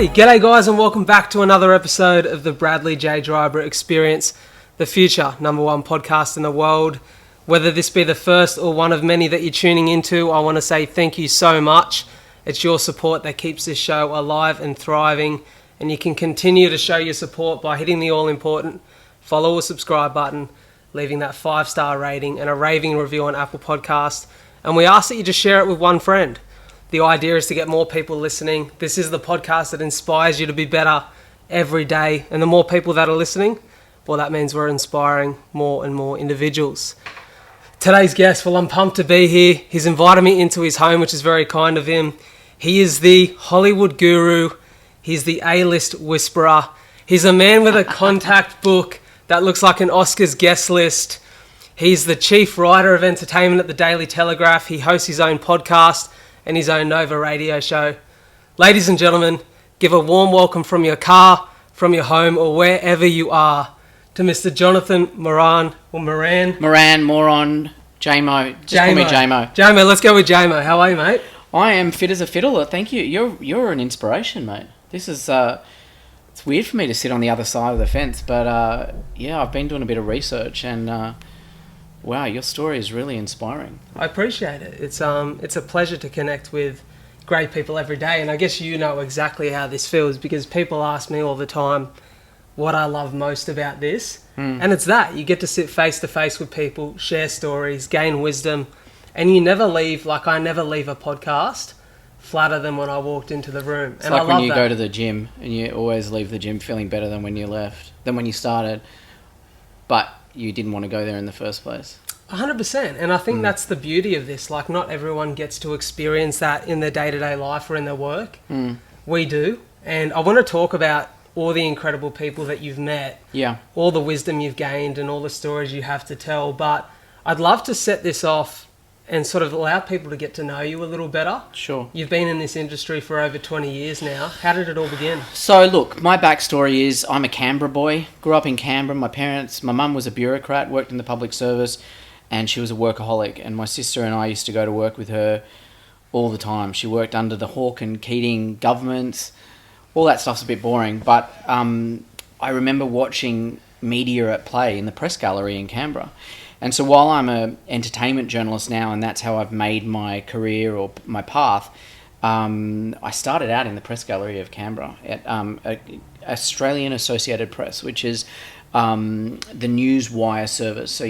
G'day guys, and welcome back to another episode of the Bradley J. Driver Experience, the future #1 podcast in the world. Whether this be the first or one of many that you're tuning into, I want to say thank you so much. It's your support that keeps this show alive and thriving, and you can continue to show your support by hitting the all-important follow or subscribe button, leaving that 5-star rating and a raving review on Apple Podcast, and we ask that you just share it with one friend. The idea is to get more people listening. This is the podcast that inspires you to be better every day. And the more people that are listening, well, that means we're inspiring more and more individuals. Today's guest, well, I'm pumped to be here. He's invited me into his home, which is very kind of him. He is the Hollywood guru. He's the A-list whisperer. He's a man with a contact book that looks like an Oscars guest list. He's the chief writer of entertainment at the Daily Telegraph. He hosts his own podcast and his own Nova radio show. Ladies and gentlemen, give a warm welcome from your car, from your home, or wherever you are, to Mr. Jonathon Moran, or Moran. Moran, JMo. Just call me JMo. JMo, let's go with JMo. How are you, mate? I am fit as a fiddle. Thank you. You're an inspiration, mate. This is it's weird for me to sit on the other side of the fence, but yeah, I've been doing a bit of research and. Wow, your story is really inspiring. I appreciate it. It's a pleasure to connect with great people every day, and I guess you know exactly how this feels because people ask me all the time what I love most about this, and it's that you get to sit face to face with people, share stories, gain wisdom, and you never leave. Like I never leave a podcast flatter than when I walked into the room. It's like when you go to the gym and you always leave the gym feeling better than when you left, than when you started, but you didn't want to go there in the first place. 100%. And I think that's the beauty of this. Like, not everyone gets to experience that in their day-to-day life or in their work. We do. And I want to talk about all the incredible people that you've met. Yeah. All the wisdom you've gained and all the stories you have to tell. But I'd love to set this off and sort of allow people to get to know you a little better. Sure. You've been in this industry for over 20 years now. How did it all begin? So, look, my backstory is I'm a Canberra boy. Grew up in Canberra. My mum was a bureaucrat, worked in the public service, and she was a workaholic. And my sister and I used to go to work with her all the time. She worked under the Hawke and Keating governments. All that stuff's a bit boring. But I remember watching media at play in the press gallery in Canberra. And so while I'm an entertainment journalist now, and that's how I've made my career or my path, I started out in the press gallery of Canberra at Australian Associated Press, which is the news wire service. So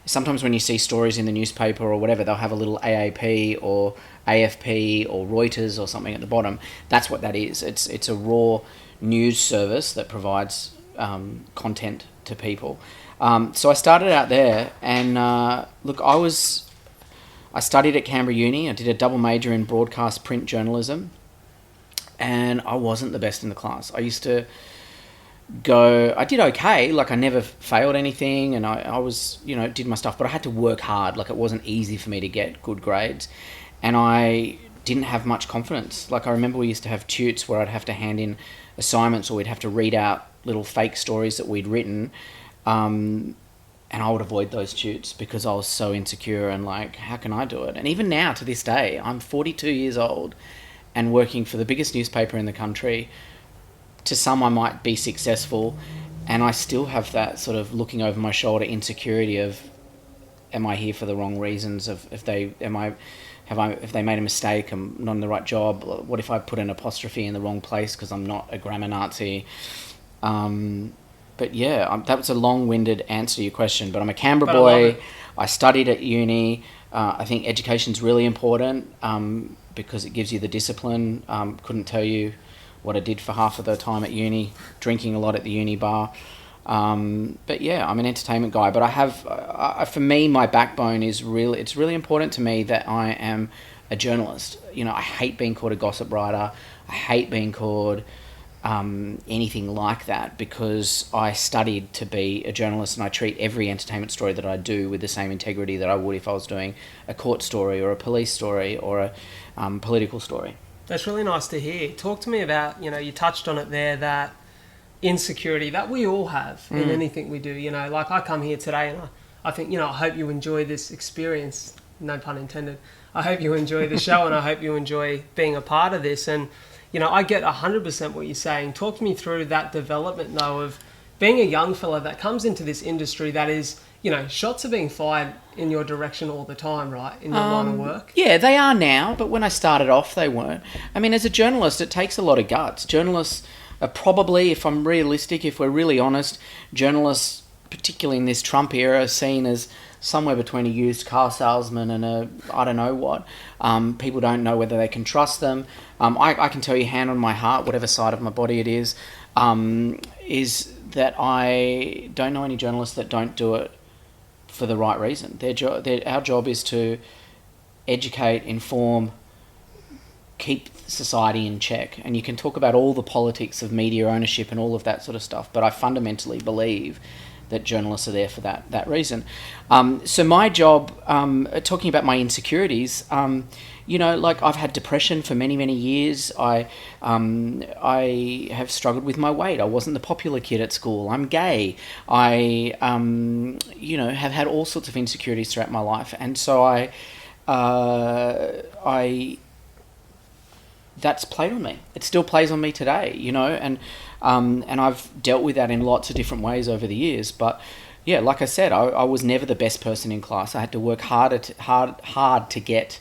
sometimes when you see stories in the newspaper or whatever, they'll have a little AAP or AFP or Reuters or something at the bottom. That's what that is. It's a raw news service that provides content to people. So I started out there, and look, I studied at Canberra Uni. I did a double major in broadcast print journalism, and I wasn't the best in the class. I used to I did okay, like I never failed anything, and I was, did my stuff, but I had to work hard. Like it wasn't easy for me to get good grades, and I didn't have much confidence. Like I remember we used to have tutes where I'd have to hand in assignments, or we'd have to read out little fake stories that we'd written. And I would avoid those tutes because I was so insecure and like, how can I do it? And even now, to this day, I'm 42 years old and working for the biggest newspaper in the country. To some, I might be successful, and I still have that sort of looking over my shoulder insecurity of, am I here for the wrong reasons? Of if they made a mistake, I'm not in the right job. What if I put an apostrophe in the wrong place because I'm not a grammar Nazi? But yeah, that was a long-winded answer to your question. But I'm a Canberra boy. I studied at uni. I think education's really important because it gives you the discipline. Couldn't tell you what I did for half of the time at uni, drinking a lot at the uni bar. But yeah, I'm an entertainment guy. But I have, for me, my backbone is it's really important to me that I am a journalist. I hate being called a gossip writer. I hate being called anything like that because I studied to be a journalist, and I treat every entertainment story that I do with the same integrity that I would if I was doing a court story or a police story or a political story. That's really nice to hear. Talk to me about, you touched on it there, that insecurity that we all have in anything we do. Like I come here today and I think, I hope you enjoy this experience, no pun intended. I hope you enjoy the show and I hope you enjoy being a part of this. And I get 100% what you're saying. Talk to me through that development, though, of being a young fella that comes into this industry that is, shots are being fired in your direction all the time, right, in your line of work? Yeah, they are now, but when I started off, they weren't. I mean, as a journalist, it takes a lot of guts. Journalists are probably, if I'm realistic, if we're really honest, journalists, particularly in this Trump era, are seen as somewhere between a used car salesman and a I don't know what. People don't know whether they can trust them. I can tell you, hand on my heart, whatever side of my body it is that I don't know any journalists that don't do it for the right reason. Our job is to educate, inform, keep society in check. And you can talk about all the politics of media ownership and all of that sort of stuff, but I fundamentally believe that journalists are there for that reason. So my job, talking about my insecurities, I've had depression for many, many years. I have struggled with my weight. I wasn't the popular kid at school. I'm gay. I have had all sorts of insecurities throughout my life. And so that's played on me. It still plays on me today, and I've dealt with that in lots of different ways over the years. But yeah, like I said, I was never the best person in class. I had to work hard to get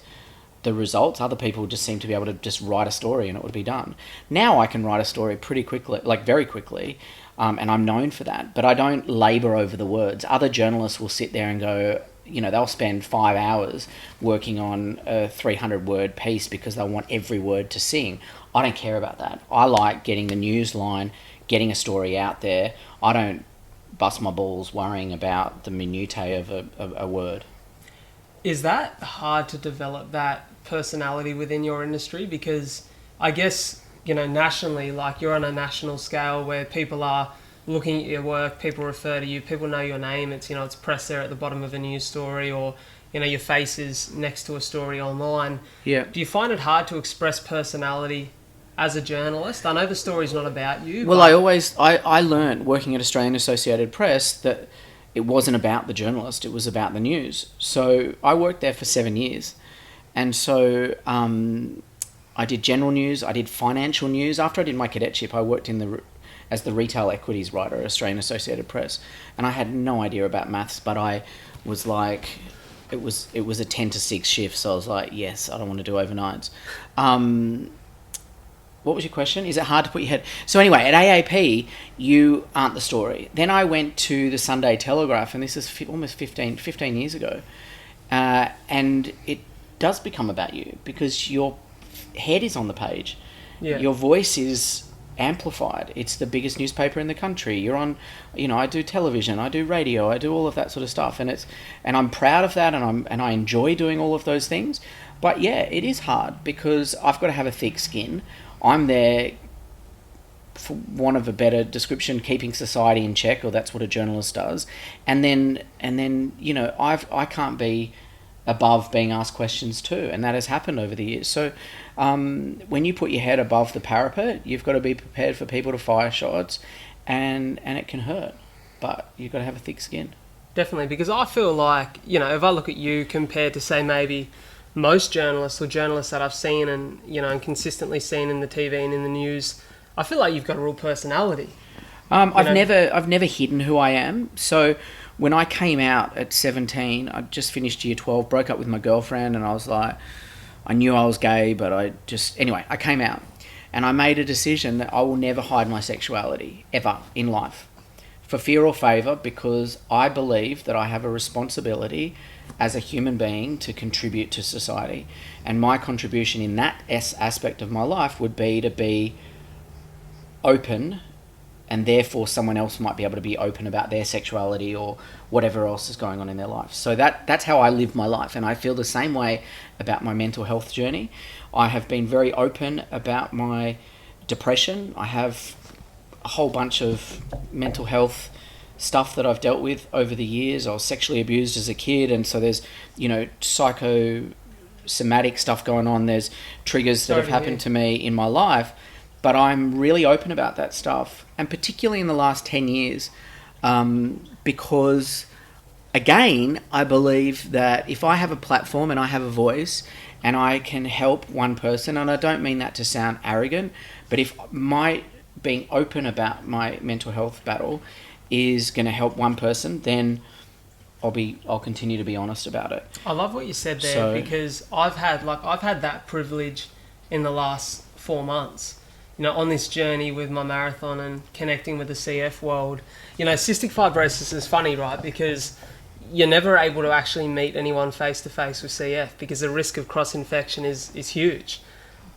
the results. Other people just seem to be able to just write a story and it would be done. Now I can write a story pretty quickly, very quickly, and I'm known for that. But I don't labour over the words. Other journalists will sit there and go, they'll spend 5 hours working on a 300-word piece because they want every word to sing. I don't care about that. I like getting the news line, getting a story out there. I don't bust my balls worrying about the minutiae of a word. Is that hard to develop that personality within your industry? Because I guess, nationally, like you're on a national scale where people are looking at your work, people refer to you, people know your name. It's, it's pressed there at the bottom of a news story, or, your face is next to a story online. Yeah. Do you find it hard to express personality as a journalist? I know the story's not about you. Well, I learned working at Australian Associated Press that it wasn't about the journalist, it was about the news. So I worked there for 7 years. And so I did general news, I did financial news. After I did my cadetship, I worked as the retail equities writer at Australian Associated Press. And I had no idea about maths, but I was like, it was a 10 to 6 shift, so I was like, yes, I don't want to do overnights. What was your question? Is it hard to put your head... So anyway, at AAP, you aren't the story. Then I went to the Sunday Telegraph, and this is almost 15 years ago. And it does become about you because your head is on the page. Yeah. Your voice is amplified. It's the biggest newspaper in the country. You're on, I do television, I do radio, I do all of that sort of stuff, and I'm proud of that, and I enjoy doing all of those things. But yeah, it is hard because I've got to have a thick skin. I'm there, for want of a better description, keeping society in check, or that's what a journalist does. And then I can't be above being asked questions too, and that has happened over the years. So when you put your head above the parapet, you've got to be prepared for people to fire shots, and it can hurt, but you've got to have a thick skin. Definitely, because I feel like, if I look at you compared to, say, maybe most journalists or journalists that I've seen and, and consistently seen in the TV and in the news, I feel like you've got a real personality. I've never hidden who I am. So when I came out at 17, I just finished year 12, broke up with my girlfriend, and I was like, I knew I was gay, but I came out, and I made a decision that I will never hide my sexuality ever in life, for fear or favour, because I believe that I have a responsibility as a human being to contribute to society. And my contribution in that aspect of my life would be to be open, and therefore someone else might be able to be open about their sexuality or whatever else is going on in their life. So that's how I live my life, and I feel the same way about my mental health journey. I have been very open about my depression. I have a whole bunch of mental health stuff that I've dealt with over the years. I was sexually abused as a kid, and so there's, psychosomatic stuff going on. There's triggers that have happened to me in my life, but I'm really open about that stuff, and particularly in the last 10 years, because, again, I believe that if I have a platform and I have a voice, and I can help one person, and I don't mean that to sound arrogant, but if my being open about my mental health battle is going to help one person, then I'll continue to be honest about it. I love what you said there, because I've had that privilege in the last 4 months, on this journey with my marathon and connecting with the CF world. Cystic fibrosis is funny, right? Because you're never able to actually meet anyone face to face with CF because the risk of cross infection is huge.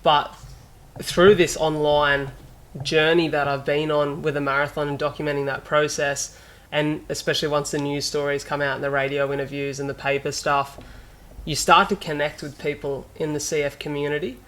But through this online journey that I've been on with a marathon and documenting that process, and especially once the news stories come out and the radio interviews and the paper stuff, you start to connect with people in the CF community.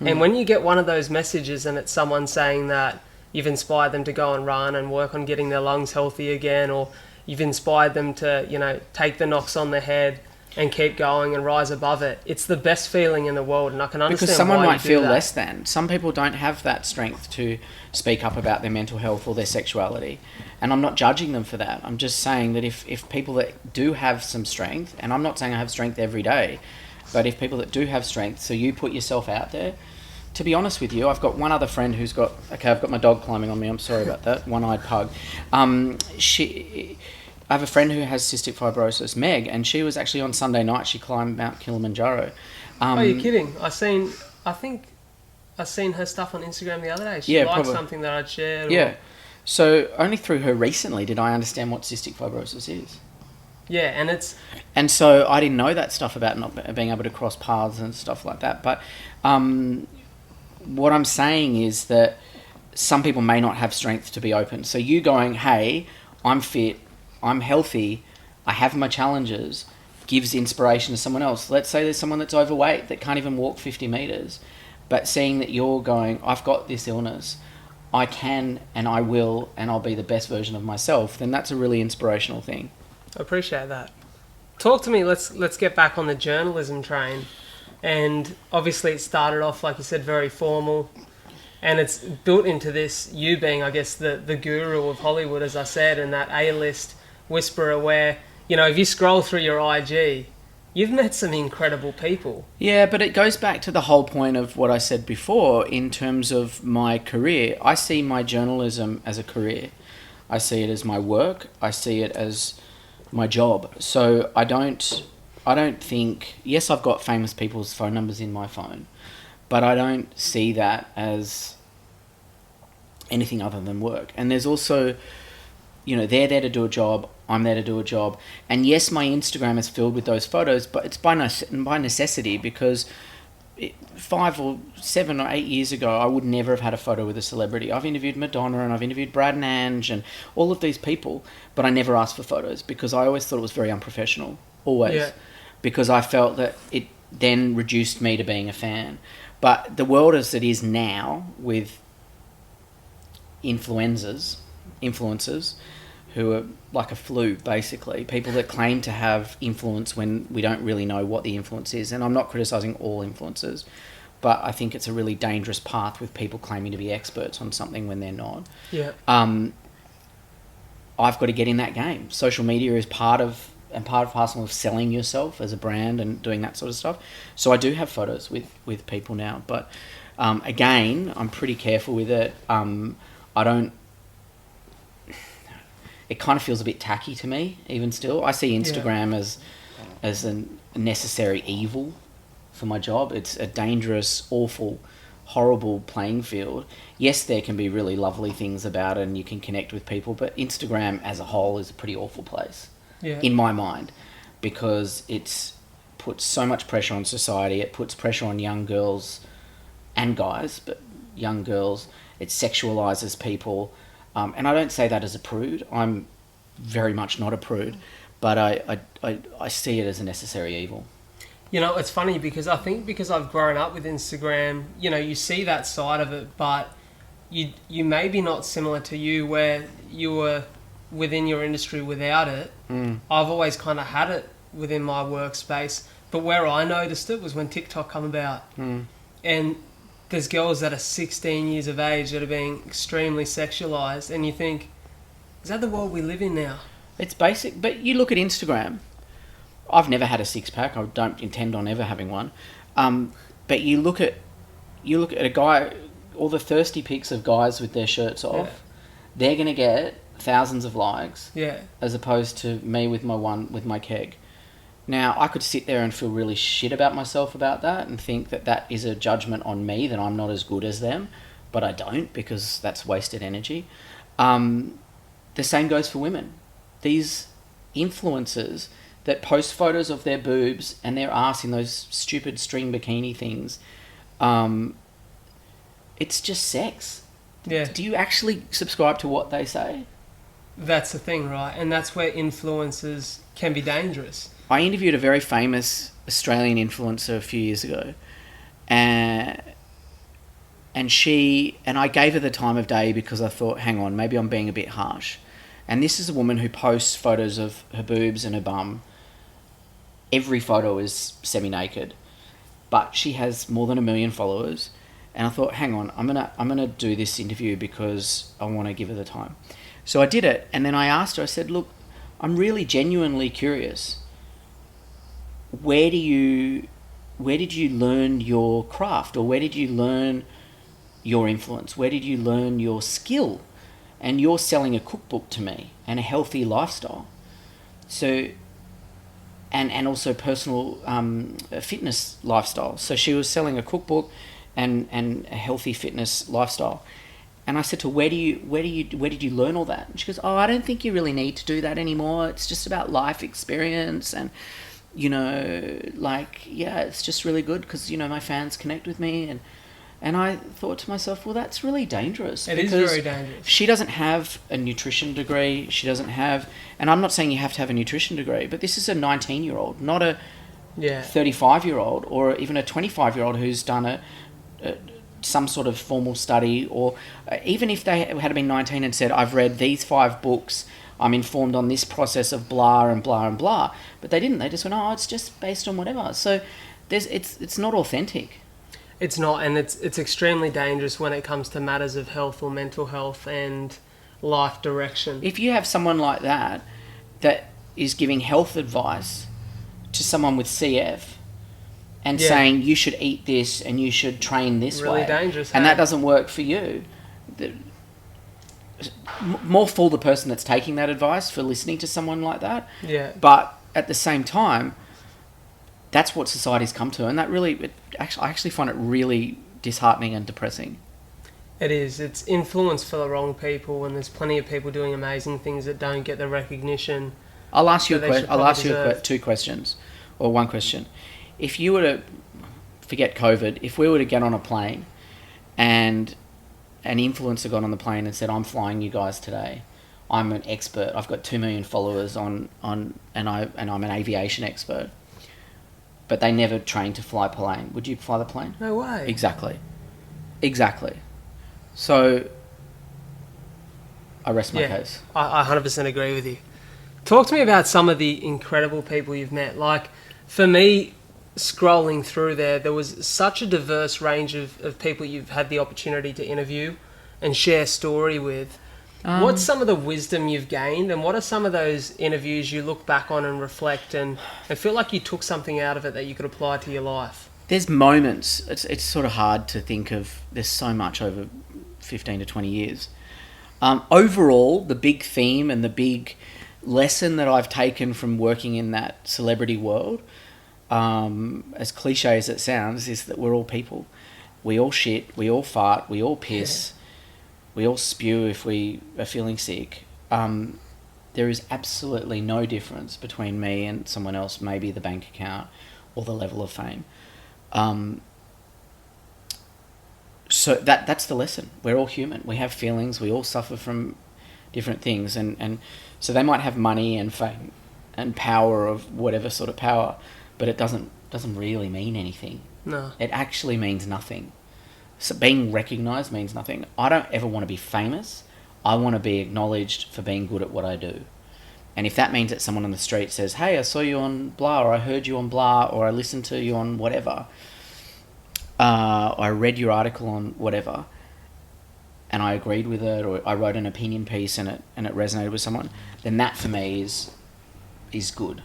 And when you get one of those messages and it's someone saying that you've inspired them to go and run and work on getting their lungs healthy again, or you've inspired them to, take the knocks on the head and keep going and rise above it, it's the best feeling in the world. And I can understand because someone why might you do feel that. less than. Some people don't have that strength to speak up about their mental health or their sexuality, and I'm not judging them for that. I'm just saying that if people that do have some strength, and I'm not saying I have strength every day, but if people that do have strength, so you put yourself out there. To be honest with you, I've got one other friend who's got... Okay, I've got my dog climbing on me. I'm sorry about that. One-eyed pug. I have a friend who has cystic fibrosis, Meg, and she was actually on Sunday night. She climbed Mount Kilimanjaro. Oh, you're kidding? I think I seen her stuff on Instagram the other day. She liked something that I'd shared. Yeah. So only through her recently did I understand what cystic fibrosis is. Yeah, and so I didn't know that stuff about not being able to cross paths and stuff like that. But what I'm saying is that some people may not have strength to be open. So you going, hey, I'm fit, I'm healthy, I have my challenges, gives inspiration to someone else. Let's say there's someone that's overweight that can't even walk 50 meters, but seeing that you're going, I've got this illness, I can and I will, and I'll be the best version of myself, then that's a really inspirational thing. I appreciate that. Talk to me. Let's get back on the journalism train. And obviously it started off, like you said, very formal, and it's built into this, you being, I guess, the guru of Hollywood, as I said, and that A-list whisperer where, if you scroll through your IG, you've met some incredible people. Yeah, but it goes back to the whole point of what I said before in terms of my career. I see my journalism as a career. I see it as my work. I see it as my job. So I don't think... Yes, I've got famous people's phone numbers in my phone, but I don't see that as anything other than work. And there's also, they're there to do a job, I'm there to do a job. And yes, my Instagram is filled with those photos, but it's by necessity, because 5 or 7 or 8 years ago, I would never have had a photo with a celebrity. I've interviewed Madonna and I've interviewed Brad and Ange and all of these people, but I never asked for photos because I always thought it was very unprofessional. Always. Yeah. Because I felt that it then reduced me to being a fan. But the world as it is now, with influencers who are like a flu, basically, people that claim to have influence when we don't really know what the influence is. And I'm not criticising all influencers, but I think it's a really dangerous path with people claiming to be experts on something when they're not. Yeah. I've got to get in that game. Social media is part and parcel of selling yourself as a brand and doing that sort of stuff. So I do have photos with people now, but again, I'm pretty careful with it. It kind of feels a bit tacky to me, even still. I see Instagram as a necessary evil for my job. It's a dangerous, awful, horrible playing field. Yes, there can be really lovely things about it and you can connect with people, but Instagram as a whole is a pretty awful place. Yeah. In my mind, because it's puts so much pressure on society. It puts pressure on young girls and guys, but young girls. It sexualizes people, and I don't say that as a prude. I'm very much not a prude, but I see it as a necessary evil. It's funny because I think because I've grown up with Instagram, you see that side of it, but you may be not similar to you where you were within your industry without it. I've always kind of had it within my workspace, but where I noticed it was when TikTok come about. And there's girls that are 16 years of age that are being extremely sexualized, and you think, is that the world we live in now? It's basic, but you look at Instagram. I've never had a six-pack. I don't intend on ever having one. But you look at a guy, all the thirsty pics of guys with their shirts off. Yeah. They're gonna get thousands of likes. Yeah. As opposed to me with my keg. Now, I could sit there and feel really shit about myself about that and think that that is a judgment on me, that I'm not as good as them, but I don't, because that's wasted energy. The same goes for women. These influencers that post photos of their boobs and their ass in those stupid string bikini things, it's just sex. Yeah. Do you actually subscribe to what they say? That's the thing, right? And that's where influencers can be dangerous. I interviewed a very famous Australian influencer a few years ago, and I gave her the time of day because I thought, hang on, maybe I'm being a bit harsh. And this is a woman who posts photos of her boobs and her bum. Every photo is semi-naked, but she has more than 1 million followers. And I thought, hang on, I'm gonna do this interview because I want to give her the time. So I did it, and then I asked her, I said, look, I'm really genuinely curious. Where did you learn your craft, or where did you learn your influence? Where did you learn your skill? And you're selling a cookbook to me and a healthy lifestyle. So, and also personal fitness lifestyle. So she was selling a cookbook and a healthy fitness lifestyle. And I said to her, where did you learn all that? And she goes, oh, I don't think you really need to do that anymore. It's just about life experience, and it's just really good because my fans connect with me. And I thought to myself, well, that's really dangerous. It is very dangerous. She doesn't have a nutrition degree. She doesn't have, and I'm not saying you have to have a nutrition degree, but this is a 19-year-old, not a 35-year-old or even a 25-year-old who's done some sort of formal study, or even if they had been 19 and said, I've read these 5 books, I'm informed on this process of blah and blah and blah. But they didn't. They just went, oh, it's just based on whatever. So it's not authentic. It's not, and it's extremely dangerous when it comes to matters of health or mental health and life direction. If you have someone like that is giving health advice to someone with CF and saying you should eat this and you should train this really way, dangerous, and that doesn't work for you, more fool the person that's taking that advice for listening to someone like that. Yeah. But at the same time, that's what society's come to, and that really, I actually find it really disheartening and depressing. It is. It's influence for the wrong people, and there's plenty of people doing amazing things that don't get the recognition. I'll ask you deserve. 2 questions, or 1 question. If you were to forget COVID, if we were to get on a plane, and an influencer got on the plane and said, "I'm flying you guys today. I'm an expert. I've got 2 million followers and I'm an aviation expert." But they never trained to fly a plane. Would you fly the plane? No way. Exactly. So, I rest my case. I 100% agree with you. Talk to me about some of the incredible people you've met. Like, for me, scrolling through there was such a diverse range of people you've had the opportunity to interview and share story with. What's some of the wisdom you've gained, and what are some of those interviews you look back on and reflect and feel like you took something out of it that you could apply to your life? There's moments. It's sort of hard to think of. There's so much over 15 to 20 years. Overall, the big theme and the big lesson that I've taken from working in that celebrity world, as cliche as it sounds, is that we're all people. We all shit, we all fart, we all piss. We all spew if we are feeling sick. There is absolutely no difference between me and someone else, maybe the bank account or the level of fame. So that's the lesson. We're all human. We have feelings. We all suffer from different things. And so they might have money and fame and power of whatever sort of power, but it doesn't really mean anything. No. It actually means nothing. So being recognised means nothing. I don't ever want to be famous. I want to be acknowledged for being good at what I do. And if that means that someone on the street says, hey, I saw you on blah, or I heard you on blah, or I listened to you on whatever, I read your article on whatever, and I agreed with it, or I wrote an opinion piece and it resonated with someone, then that for me is good.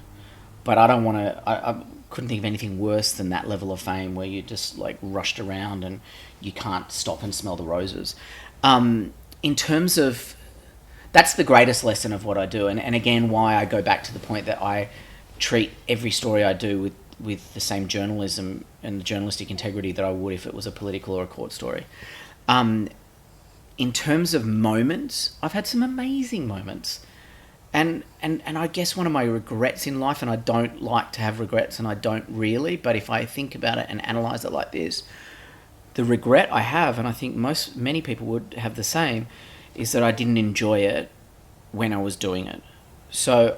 But I don't want to... couldn't think of anything worse than that level of fame where you just like rushed around and you can't stop and smell the roses. In terms of, that's the greatest lesson of what I do, and again why I go back to the point that I treat every story I do with the same journalism and the journalistic integrity that I would if it was a political or a court story. In terms of moments, I've had some amazing moments. And I guess one of my regrets in life, and I don't like to have regrets, and I don't really, but if I think about it and analyse it like this, the regret I have, and I think many people would have the same, is that I didn't enjoy it when I was doing it. So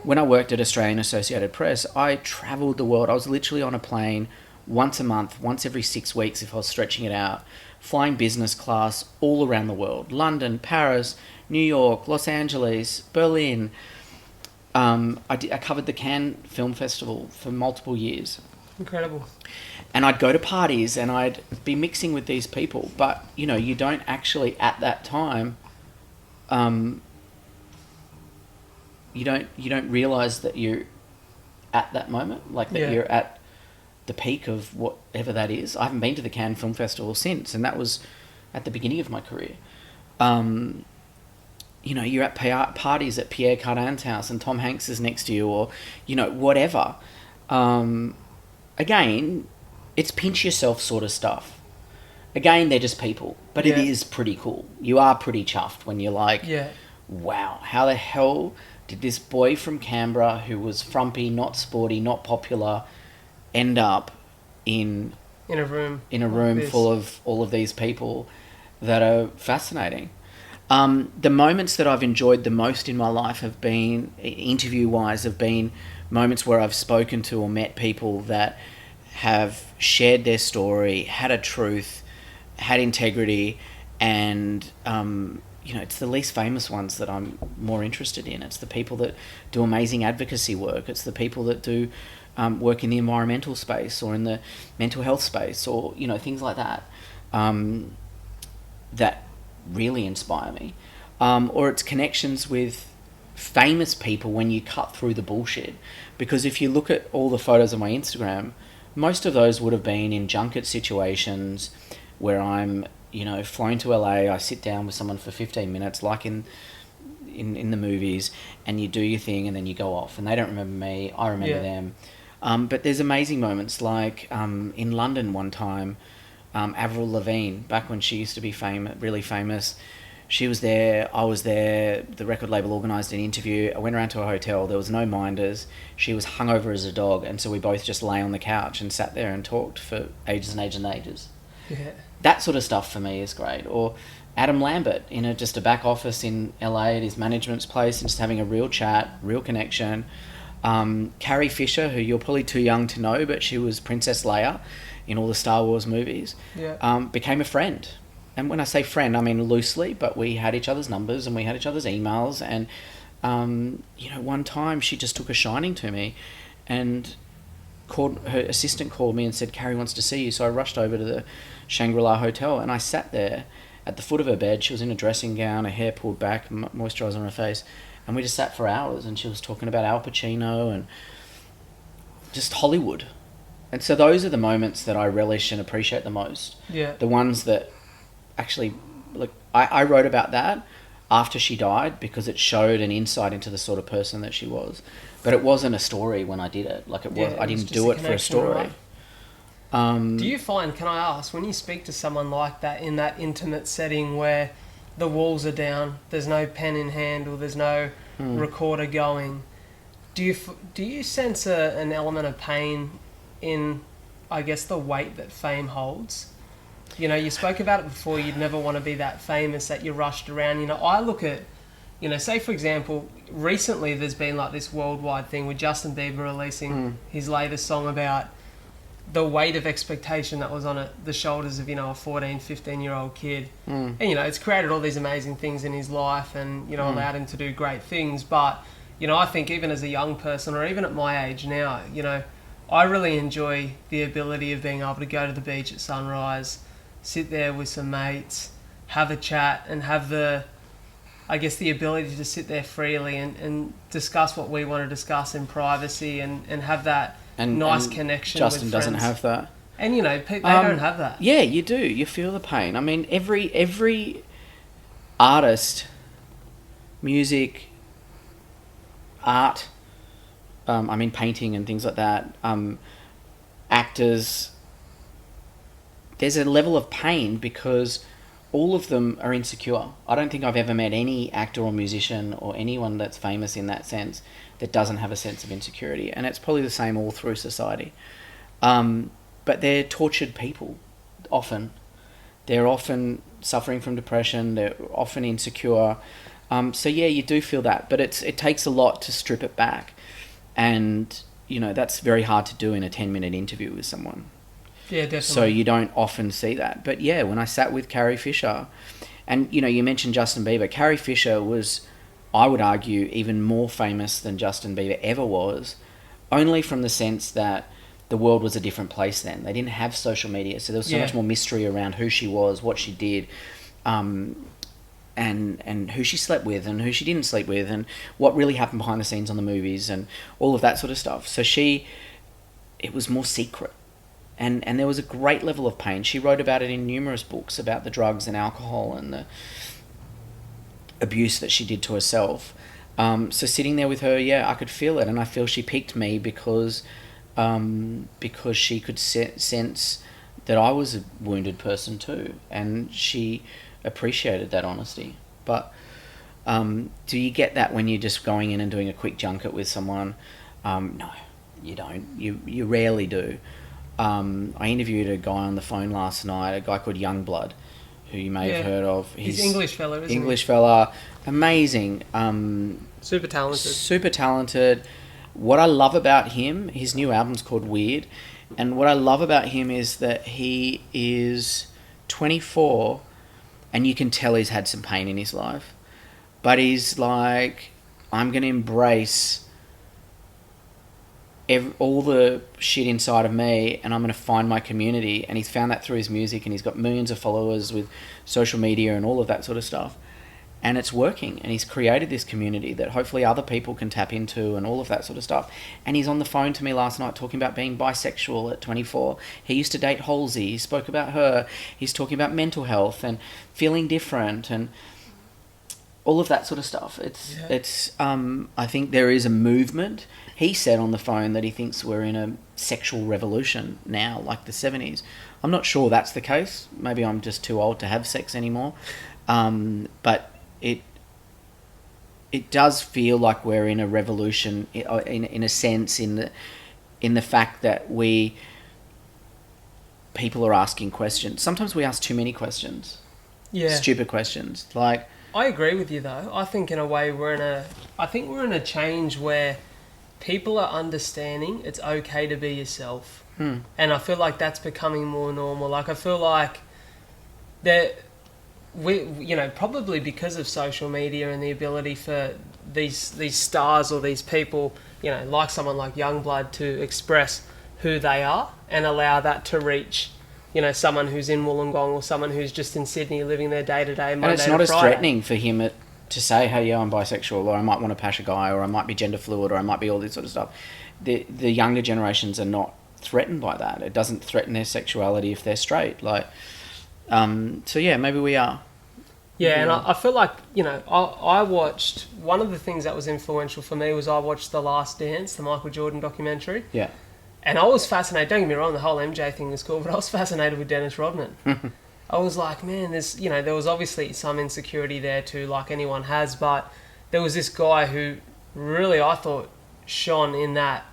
when I worked at Australian Associated Press, I travelled the world. I was literally on a plane once a month, once every 6 weeks if I was stretching it out, flying business class all around the world. London, Paris, New York, Los Angeles, Berlin. I covered the Cannes Film Festival for multiple years. Incredible. And I'd go to parties and I'd be mixing with these people, but you don't actually at that time, you don't realize that you're at that moment, like that you're at the peak of whatever that is. I haven't been to the Cannes Film Festival since, and that was at the beginning of my career. You're at parties at Pierre Cardin's house and Tom Hanks is next to you, or whatever. Again, it's pinch yourself sort of stuff. Again, they're just people, but it is pretty cool. You are pretty chuffed when you're like, wow, how the hell did this boy from Canberra who was frumpy, not sporty, not popular, end up in a room full of all of these people that are fascinating. The moments that I've enjoyed the most in my life have been, interview-wise, have been moments where I've spoken to or met people that have shared their story, had a truth, had integrity, and it's the least famous ones that I'm more interested in. It's the people that do amazing advocacy work. It's the people that do work in the environmental space or in the mental health space, or things like that, that really inspire me. Or it's connections with famous people when you cut through the bullshit. Because if you look at all the photos on my Instagram, most of those would have been in junket situations where I'm flown to LA, I sit down with someone for 15 minutes, like in the movies, and you do your thing and then you go off, and they don't remember me, I remember them. But there's amazing moments, like in London one time, Avril Lavigne, back when she used to be really famous, she was there, I was there, the record label organised an interview, I went around to a hotel, there was no minders, she was hungover as a dog, and so we both just lay on the couch and sat there and talked for ages and ages and ages. Yeah. That sort of stuff for me is great. Or Adam Lambert in just a back office in LA at his management's place, and just having a real chat, real connection. Carrie Fisher, who you're probably too young to know, but she was Princess Leia in all the Star Wars movies, became a friend. And when I say friend, I mean loosely, but we had each other's numbers and we had each other's emails. And, one time she just took a shining to me, and her assistant called me and said, Carrie wants to see you. So I rushed over to the Shangri-La Hotel, and I sat there at the foot of her bed. She was in a dressing gown, her hair pulled back, moisturiser on her face, and we just sat for hours, and she was talking about Al Pacino and just Hollywood. And so those are the moments that I relish and appreciate the most. Yeah. The ones that actually, look, I wrote about that after she died because it showed an insight into the sort of person that she was. But it wasn't a story when I did it. Like it was, I didn't do it for a story. Right? Do you find, can I ask, when you speak to someone like that in that intimate setting where the walls are down, there's no pen in hand, or there's no recorder going, do you sense an element of pain in, I guess, the weight that fame holds? You spoke about it before, you'd never want to be that famous that you rushed around. I look at, say for example, recently there's been like this worldwide thing with Justin Bieber releasing his latest song about the weight of expectation that was on the shoulders of, a 14, 15-year-old kid. And, it's created all these amazing things in his life and, allowed him to do great things. But, I think even as a young person, or even at my age now, I really enjoy the ability of being able to go to the beach at sunrise, sit there with some mates, have a chat, and have the ability to sit there freely and discuss what we want to discuss in privacy and have that nice and connection Justin with doesn't friends. have that. And, you know, they don't have that. Yeah, you do. You feel the pain. I mean, every artist, music, art, I mean, painting and things like that, actors, there's a level of pain because all of them are insecure. I don't think I've ever met any actor or musician or anyone that's famous in that sense that doesn't have a sense of insecurity. And it's probably the same all through society. But they're tortured people, often. They're often suffering from depression. They're often insecure. So yeah, you do feel that. But it takes a lot to strip it back. And, you know, that's very hard to do in a 10-minute interview with someone. Yeah, definitely. So you don't often see that. But yeah, when I sat with Carrie Fisher, and, you know, you mentioned Justin Bieber. Carrie Fisher was, I would argue, even more famous than Justin Bieber ever was, only from the sense that the world was a different place then. They didn't have social media, so there was so much more mystery around who she was, what she did, and who she slept with and who she didn't sleep with, and what really happened behind the scenes on the movies and all of that sort of stuff. So it was more secret. And there was a great level of pain. She wrote about it in numerous books about the drugs and alcohol and the abuse that she did to herself. So sitting there with her, yeah, I could feel it, and I feel she picked me because she could sense that I was a wounded person too, and she appreciated that honesty. But do you get that when you're just going in and doing a quick junket with someone? No, you don't. You rarely do. I interviewed a guy on the phone last night, a guy called Youngblood, who you may have heard of. He's English fella, isn't he? English fella, amazing. Super talented. Super talented. What I love about him, his new album's called Weird, and what I love about him is that he is 24, and you can tell he's had some pain in his life, but he's like, I'm going to embrace all the shit inside of me, and I'm going to find my community. And he's found that through his music, and he's got millions of followers with social media and all of that sort of stuff. And it's working, and he's created this community that hopefully other people can tap into and all of that sort of stuff. And he's on the phone to me last night talking about being bisexual at 24. He used to date Halsey. He spoke about her. He's talking about mental health and feeling different and all of that sort of stuff. It's I think there is a movement. He said on the phone that he thinks we're in a sexual revolution now, like the 70s. I'm not sure that's the case. Maybe I'm just too old to have sex anymore. But it does feel like we're in a revolution in a sense, in the fact that people are asking questions. Sometimes we ask too many questions. Yeah. Stupid questions. Like, I agree with you though. I think in a way we're in a change where people are understanding it's okay to be yourself. And I feel like that's becoming more normal. Like, I feel like probably because of social media and the ability for these stars or these people, like someone like Youngblood, to express who they are and allow that to reach, someone who's in Wollongong or someone who's just in Sydney living their day-to-day Monday to Friday. And it's not as threatening for him to say, hey, yeah, I'm bisexual, or I might want to pash a guy, or I might be gender fluid, or I might be all this sort of stuff. The younger generations are not threatened by that. It doesn't threaten their sexuality if they're straight. Like, so yeah, maybe we are. Yeah, and I feel like, I watched, one of the things that was influential for me was I watched The Last Dance, the Michael Jordan documentary. Yeah. And I was fascinated, don't get me wrong, the whole MJ thing was cool, but I was fascinated with Dennis Rodman. I was like, man, there was obviously some insecurity there too, like anyone has, but there was this guy who really, I thought, shone in that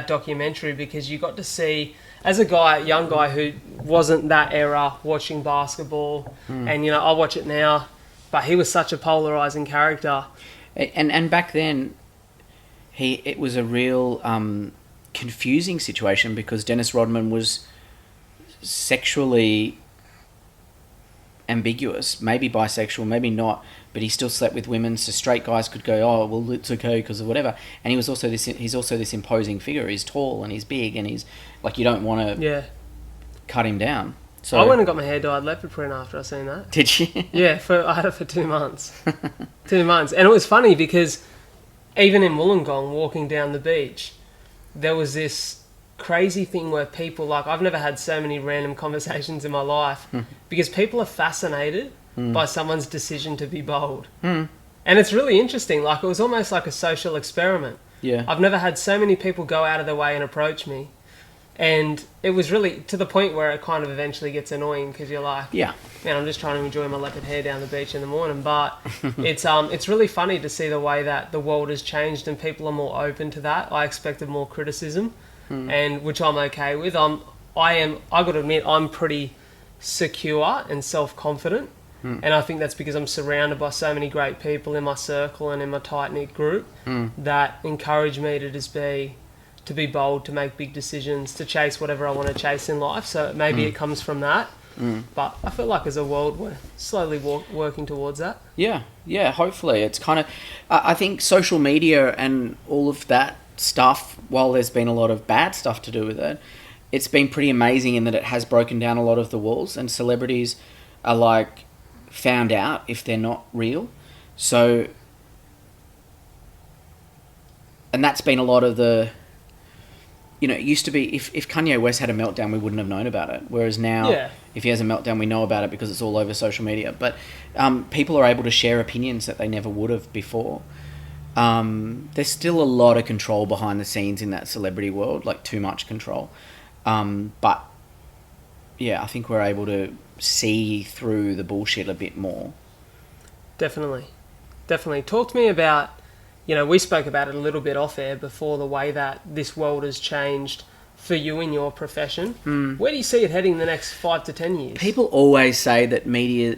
documentary, because you got to see, as a young guy who wasn't that era watching basketball, and I watch it now, but he was such a polarizing character. And back then, it was a real confusing situation, because Dennis Rodman was sexually ambiguous, maybe bisexual, maybe not, but he still slept with women, so straight guys could go, oh, well, it's okay because of whatever. And he's also this imposing figure. He's tall and he's big, and he's like, you don't want to cut him down. So I went and got my hair dyed leopard print after I seen that. Did you? Yeah, I had it for 2 months. 2 months. And it was funny because even in Wollongong, walking down the beach, there was this crazy thing where people, like, I've never had so many random conversations in my life because people are fascinated by someone's decision to be bold. And it's really interesting. Like, it was almost like a social experiment. Yeah. I've never had so many people go out of their way and approach me. And it was really to the point where it kind of eventually gets annoying because you're like, Yeah. man, I'm just trying to enjoy my leopard hair down the beach in the morning. But it's really funny to see the way that the world has changed and people are more open to that. I expected more criticism, and which I'm okay with. I got to admit, I'm pretty secure and self-confident. And I think that's because I'm surrounded by so many great people in my circle and in my tight-knit group that encourage me to be bold, to make big decisions, to chase whatever I want to chase in life. So maybe it comes from that. But I feel like as a world, we're slowly working towards that. Yeah, hopefully. It's kind of... I think social media and all of that stuff, while there's been a lot of bad stuff to do with it, it's been pretty amazing in that it has broken down a lot of the walls, and celebrities are, like, found out if they're not real. So... And that's been a lot of the... You know, it used to be, if Kanye West had a meltdown, we wouldn't have known about it. Whereas now, if he has a meltdown, we know about it because it's all over social media. But people are able to share opinions that they never would have before. There's still a lot of control behind the scenes in that celebrity world, like too much control. But, yeah, I think we're able to see through the bullshit a bit more. Definitely. Talk to me about... You know, we spoke about it a little bit off air before, the way that this world has changed for you in your profession. Where do you see it heading in the next 5 to 10 years? People always say that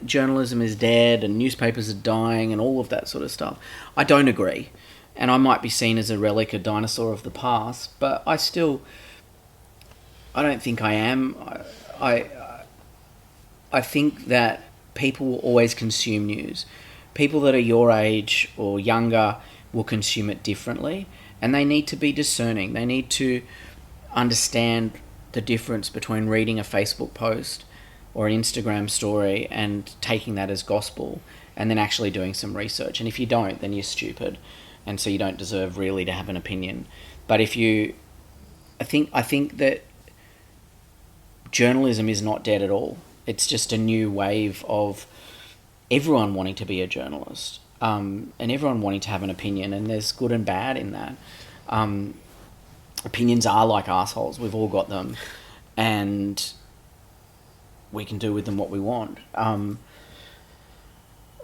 journalism is dead and newspapers are dying and all of that sort of stuff. I don't agree. And I might be seen as a relic, a dinosaur of the past, but I don't think I am. I think that people will always consume news. People that are your age or younger will consume it differently, and they need to be discerning. They need to understand the difference between reading a Facebook post or an Instagram story and taking that as gospel, and then actually doing some research. And if you don't, then you're stupid, and so you don't deserve really to have an opinion. But I think that journalism is not dead at all. It's just a new wave of everyone wanting to be a journalist. And everyone wanting to have an opinion, and there's good and bad in that. Opinions are like assholes. We've all got them, and we can do with them what we want.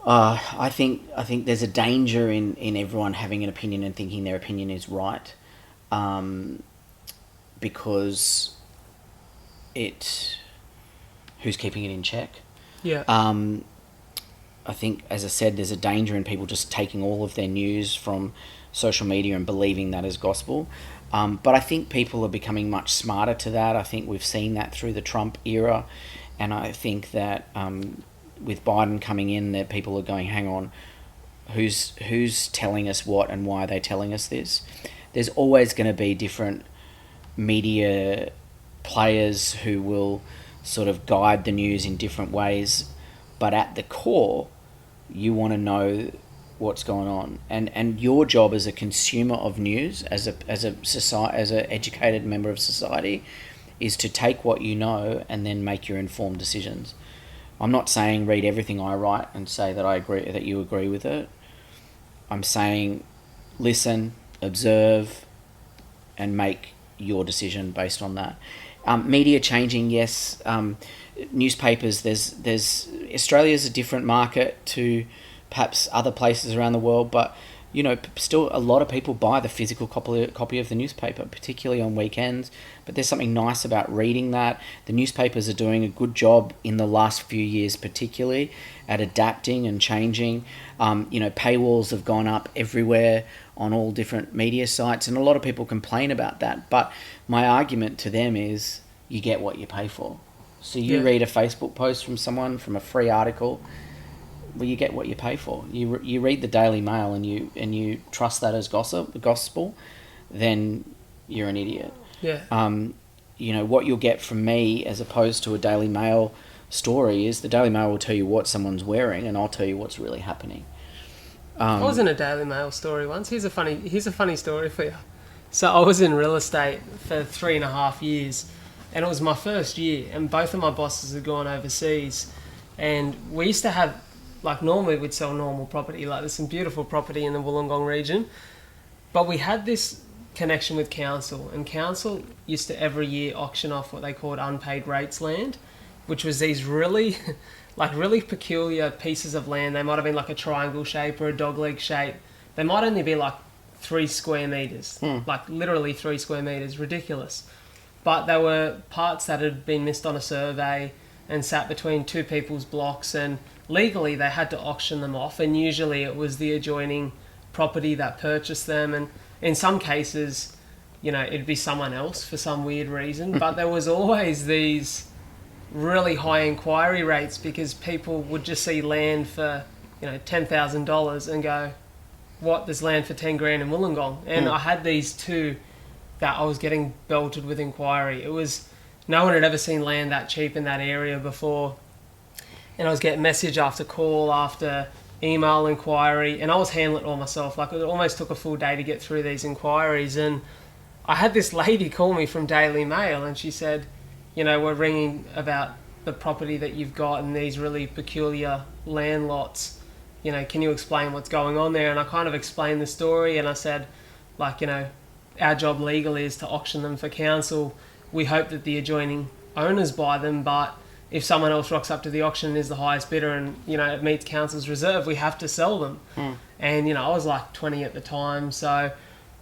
I think there's a danger in everyone having an opinion and thinking their opinion is right, because who's keeping it in check? Yeah. I think, as I said, there's a danger in people just taking all of their news from social media and believing that as gospel. But I think people are becoming much smarter to that. I think we've seen that through the Trump era. And I think that with Biden coming in, that people are going, hang on, who's telling us what and why are they telling us this? There's always going to be different media players who will sort of guide the news in different ways. But at the core, you want to know what's going on, and your job as a consumer of news, as an educated member of society, is to take what you know and then make your informed decisions. I'm not saying read everything I write and say that I agree, that you agree with it. I'm saying listen, observe, and make your decision based on that. Media changing, yes. Newspapers, there's Australia's a different market to perhaps other places around the world, but you know, still a lot of people buy the physical copy of the newspaper, particularly on weekends. But there's something nice about reading that. The newspapers are doing a good job in the last few years, particularly at adapting and changing. Paywalls have gone up everywhere on all different media sites, and a lot of people complain about that. But my argument to them is, you get what you pay for. So you read a Facebook post from someone, from a free article, well, you get what you pay for. You read the Daily Mail and you trust that as gospel, then you're an idiot. Yeah. What you'll get from me as opposed to a Daily Mail story is the Daily Mail will tell you what someone's wearing, and I'll tell you what's really happening. I was in a Daily Mail story once. Here's a funny story for you. So I was in real estate for 3.5 years, and it was my first year, and both of my bosses had gone overseas, and we used to have, like, normally we'd sell normal property, like there's some beautiful property in the Wollongong region, but we had this connection with council, and council used to every year auction off what they called unpaid rates land, which was these really really peculiar pieces of land. They might have been like a triangle shape or a dogleg shape. They might only be like 3 square meters, like literally 3 square meters, ridiculous. But there were parts that had been missed on a survey and sat between 2 people's blocks, and legally they had to auction them off, and usually it was the adjoining property that purchased them, and in some cases, it'd be someone else for some weird reason. But there was always these really high inquiry rates because people would just see land for $10,000 and go, what, there's land for 10 grand in Wollongong? And I had these 2 that I was getting belted with inquiry. It was, no one had ever seen land that cheap in that area before, and I was getting message after call after email inquiry, and I was handling it all myself. Like, it almost took a full day to get through these inquiries, and I had this lady call me from Daily Mail, and she said, we're ringing about the property that you've got and these really peculiar land lots. Can you explain what's going on there? And I kind of explained the story, and I said, our job legally is to auction them for council. We hope that the adjoining owners buy them, but if someone else rocks up to the auction and is the highest bidder and, it meets council's reserve, we have to sell them. And, I was like 20 at the time, so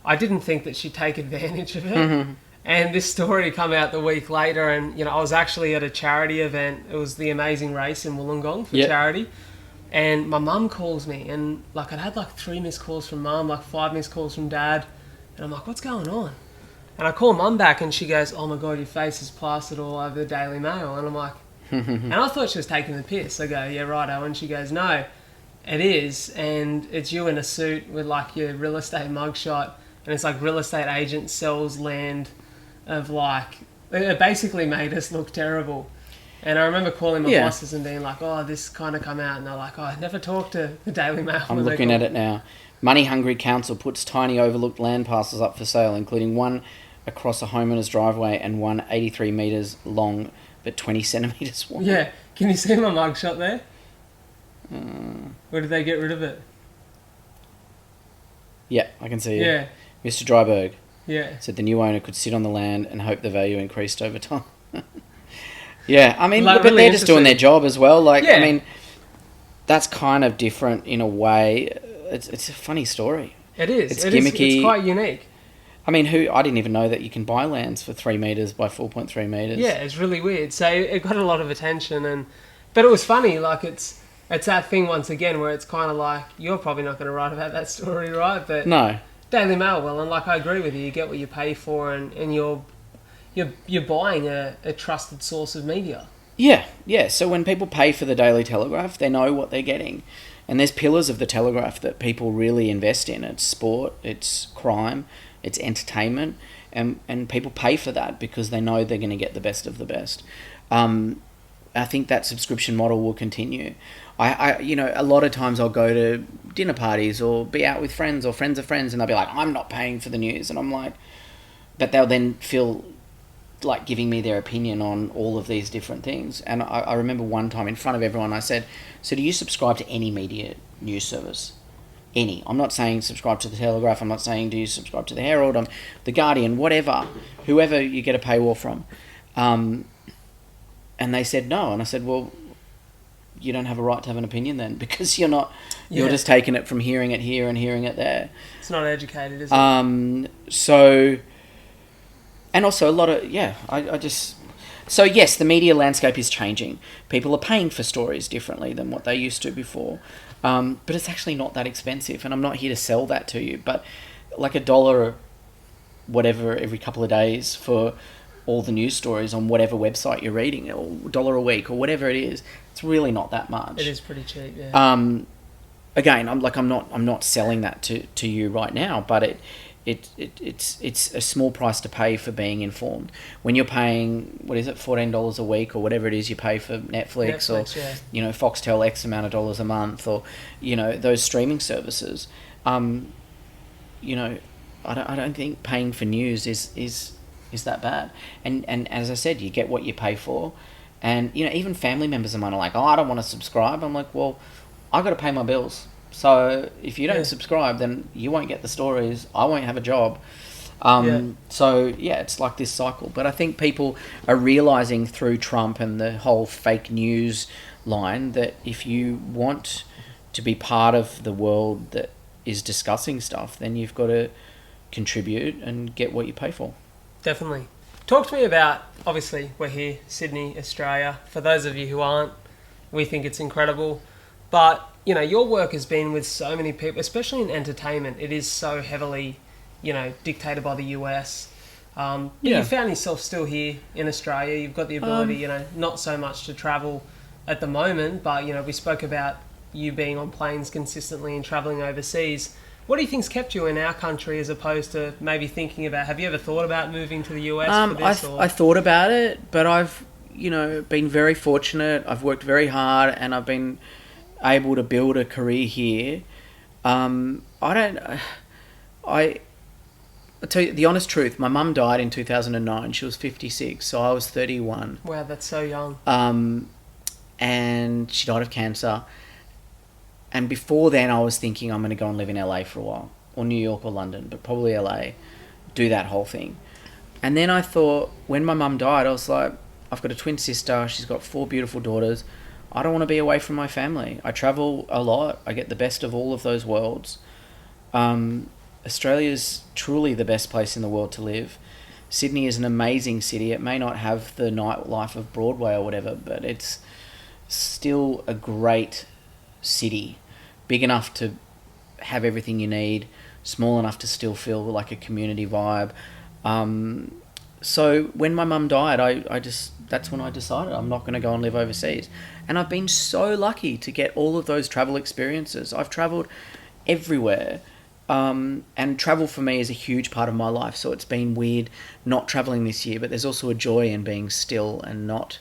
I didn't think that she'd take advantage of it. And this story come out the week later, and I was actually at a charity event. It was the Amazing Race in Wollongong for charity, and my mum calls me, and I'd had 3 missed calls from mum, 5 missed calls from dad, and I'm like, what's going on? And I call mum back, and she goes, oh my god, your face is plastered all over the Daily Mail. And I'm like, and I thought she was taking the piss. I go, yeah, righto. And she goes, no, it is, and it's you in a suit with your real estate mugshot, and it's real estate agent sells land of it basically made us look terrible. And I remember calling my bosses and being like, oh, this kind of come out, and they're like, oh, I never talked to the Daily Mail. I'm looking at it now. Money hungry council puts tiny overlooked land parcels up for sale, including one across a homeowner's driveway and one 83 metres long but 20 centimetres wide. Yeah, can you see my mugshot there? Or did they get rid of it? Yeah, I can see it. Yeah. Mr. Dryberg. Yeah. Said the new owner could sit on the land and hope the value increased over time. Yeah, I mean, but really they're just doing their job as well. I mean, that's kind of different in a way. It's a funny story. It is. It's gimmicky. It's quite unique. I mean, I didn't even know that you can buy lands for 3 metres by 4.3 metres. Yeah, it's really weird. So it got a lot of attention, but it was funny. It's that thing once again where it's kind of you're probably not going to write about that story, right? But no. Daily Mail will, and I agree with you. You get what you pay for, and you're buying a trusted source of media. Yeah. So when people pay for the Daily Telegraph, they know what they're getting, and there's pillars of the Telegraph that people really invest in. It's sport, it's crime, it's entertainment, and people pay for that because they know they're going to get the best of the best. I think that subscription model will continue. I a lot of times I'll go to dinner parties or be out with friends or friends of friends, and they'll be like, I'm not paying for the news. And I'm like, but they'll then feel like giving me their opinion on all of these different things. And I remember one time in front of everyone, I said, so do you subscribe to any media news service? Any. I'm not saying subscribe to the Telegraph. I'm not saying do you subscribe to the Herald, the Guardian, whatever, whoever you get a paywall from. And they said no. And I said, well, you don't have a right to have an opinion then, because you're just taking it from hearing it here and hearing it there. It's not educated, is it? So, and also a lot of, so yes, the media landscape is changing. People are paying for stories differently than what they used to before. But it's actually not that expensive, and I'm not here to sell that to you, but $1 or whatever every couple of days for all the news stories on whatever website you're reading, or $1 a week or whatever it is, it's really not that much. It is pretty cheap, yeah. Again, I'm not selling that to you right now, but it's a small price to pay for being informed. When you're paying, what is it, $14 a week or whatever it is you pay for Netflix or Foxtel X amount of dollars a month, or those streaming services, I don't think paying for news is that bad. And as I said, you get what you pay for. And, you know, even family members of mine are like, oh, I don't want to subscribe. I'm like, well, I got to pay my bills. So if you don't subscribe, then you won't get the stories. I won't have a job. So, yeah, it's like this cycle. But I think people are realising through Trump and the whole fake news line that if you want to be part of the world that is discussing stuff, then you've got to contribute and get what you pay for. Definitely. Talk to me about, obviously, we're here, Sydney, Australia. For those of you who aren't, we think it's incredible. But, you know, your work has been with so many people, especially in entertainment. It is so heavily, you know, dictated by the US. You found yourself still here in Australia. You've got the ability, you know, not so much to travel at the moment, but, you know, we spoke about you being on planes consistently and travelling overseas. What do you think's kept you in our country as opposed to maybe thinking about... Have you ever thought about moving to the US for this? I thought about it, but I've, you know, been very fortunate. I've worked very hard and I've been able to build a career here. I'll tell you the honest truth. My mum died in 2009. She was 56, so I was 31. Wow, that's so young. And she died of cancer. And before then, I was thinking I'm going to go and live in LA for a while, or New York or London, but probably LA, do that whole thing. And then I thought, when my mum died, I was like, I've got a twin sister, she's got 4 beautiful daughters. I don't want to be away from my family. I travel a lot. I get the best of all of those worlds. Australia's truly the best place in the world to live. Sydney is an amazing city. It may not have the nightlife of Broadway or whatever, but it's still a great city. Big enough to have everything you need, small enough to still feel like a community vibe. So when my mum died, that's when I decided I'm not going to go and live overseas. And I've been so lucky to get all of those travel experiences. I've travelled everywhere. And travel for me is a huge part of my life. So it's been weird not travelling this year, but there's also a joy in being still and not...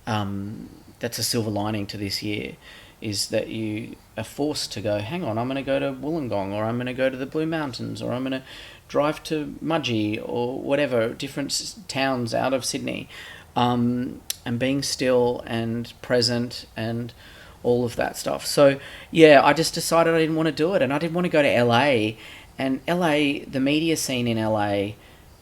that's a silver lining to this year, is that you are forced to go, hang on, I'm going to go to Wollongong, or I'm going to go to the Blue Mountains, or I'm going to drive to Mudgee, or whatever, different towns out of Sydney, and being still and present and all of that stuff. So, yeah, I just decided I didn't want to do it, and I didn't want to go to LA. And LA, the media scene in LA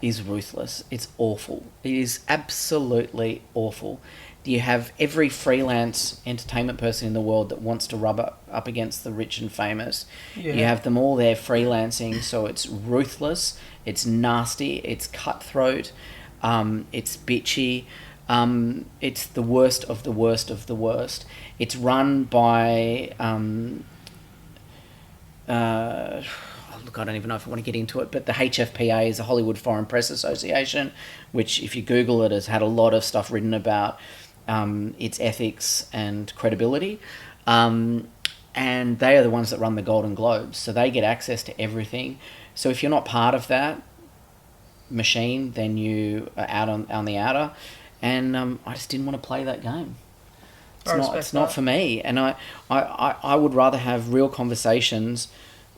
is ruthless. It's awful. It is absolutely awful. You have every freelance entertainment person in the world that wants to rub up against the rich and famous. Yeah. You have them all there freelancing, so it's ruthless, it's nasty, it's cutthroat, it's bitchy, it's the worst of the worst of the worst. It's run by... look, I don't even know if I want to get into it, but the HFPA is the Hollywood Foreign Press Association, which, if you Google it, has had a lot of stuff written about its ethics and credibility. And they are the ones that run the Golden Globes, so they get access to everything. So if you're not part of that machine, then you are out on the outer. And I just didn't want to play that game. It's not for me. And I would rather have real conversations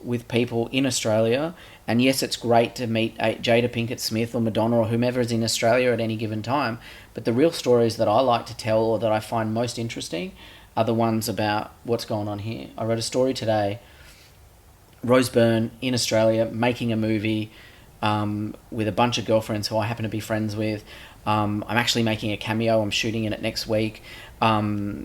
with people in Australia. And yes, it's great to meet Jada Pinkett Smith or Madonna or whomever is in Australia at any given time. But the real stories that I like to tell, or that I find most interesting, are the ones about what's going on here. I wrote a story today, Rose Byrne in Australia making a movie with a bunch of girlfriends who I happen to be friends with. I'm actually making a cameo. I'm shooting in it next week. They're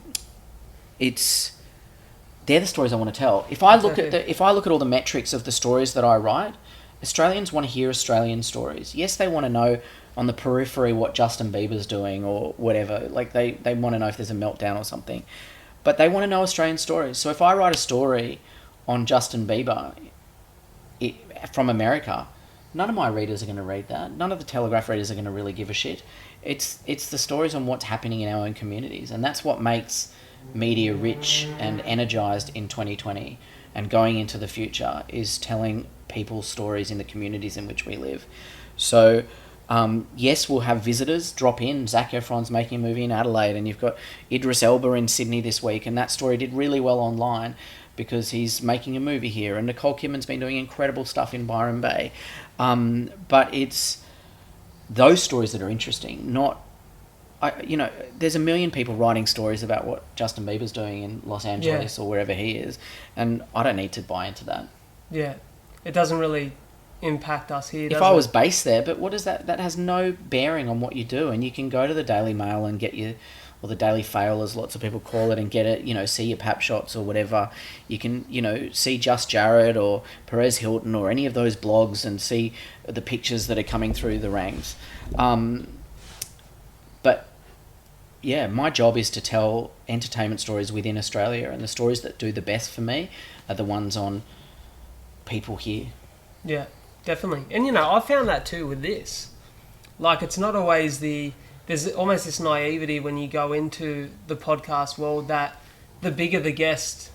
the stories I want to tell. If I look at all the metrics of the stories that I write, Australians want to hear Australian stories. Yes, they want to know on the periphery what Justin Bieber's doing or whatever. Like they want to know if there's a meltdown or something. But they want to know Australian stories. So if I write a story on Justin Bieber from America, none of my readers are going to read that. None of the Telegraph readers are going to really give a shit. It's the stories on what's happening in our own communities. And that's what makes media rich and energized in 2020 and going into the future, is telling people's stories in the communities in which we live. So yes, we'll have visitors drop in. Zac Efron's making a movie in Adelaide, and you've got Idris Elba in Sydney this week, and that story did really well online. because he's making a movie here, and Nicole Kidman's been doing incredible stuff in Byron Bay. But it's those stories that are interesting, not... there's a million people writing stories about what Justin Bieber's doing in Los Angeles or wherever he is, and I don't need to buy into that. Yeah, it doesn't really impact us here. If I was based there, but what is that? That has no bearing on what you do, and you can go to the Daily Mail and get your, or the Daily Fail, as lots of people call it, and get it. See your pap shots or whatever. You can, see Just Jared or Perez Hilton or any of those blogs and see the pictures that are coming through the ranks. But yeah, my job is to tell entertainment stories within Australia, and the stories that do the best for me are the ones on people here. Yeah, definitely. And I found that too with this. Like, it's not always there's almost this naivety when you go into the podcast world that the bigger the guest,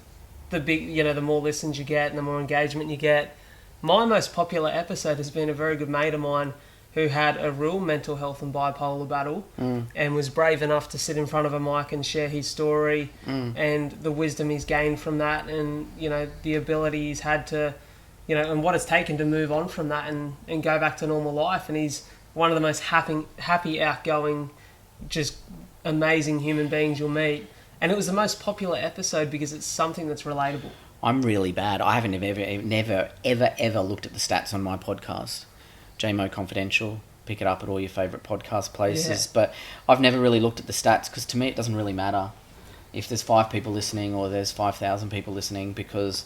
the more listens you get and the more engagement you get. My most popular episode has been a very good mate of mine who had a real mental health and bipolar battle and was brave enough to sit in front of a mic and share his story and the wisdom he's gained from that, and the ability he's had to, and what it's taken to move on from that and go back to normal life. And he's one of the most happy, outgoing, just amazing human beings you'll meet. And it was the most popular episode because it's something that's relatable. I'm really bad. I haven't ever looked at the stats on my podcast. JMo Confidential, pick it up at all your favourite podcast places. Yeah. But I've never really looked at the stats, because to me it doesn't really matter if there's 5 people listening or there's 5,000 people listening, because